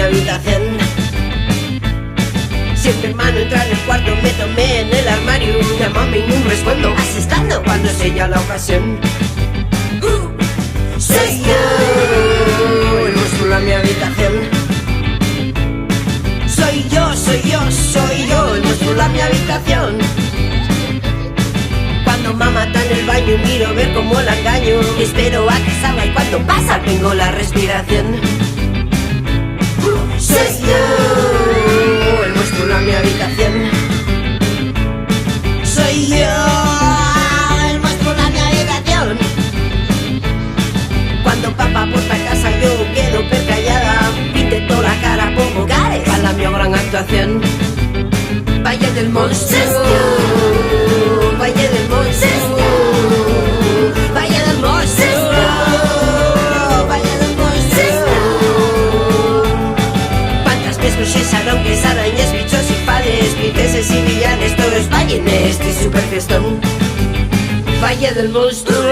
habitación. Si mi hermano entra en el cuarto, me tomé en el armario. Llámame y un respondo, ¿has estado? Cuando sea la ocasión. Soy yo, el monstruo en mi habitación. Soy yo, soy yo, soy yo, el monstruo en mi habitación. Cuando mamá está en el baño, miro ver cómo la engaño. Espero a que salga y cuando pasa tengo la respiración. Soy yo, el monstruo en mi habitación. Soy yo, el monstruo en mi habitación. Cuando papá porta a casa yo quedo percallada. Intento la cara como Gares para mi gran actuación. Valle del monstruo, Valle del monstruo, Valle del monstruo, Valle del monstruo. Fantasmes, aunque arañas, bichos y padres, princesas y villanes, todo es valle en este super fiestón. Valle del monstruo.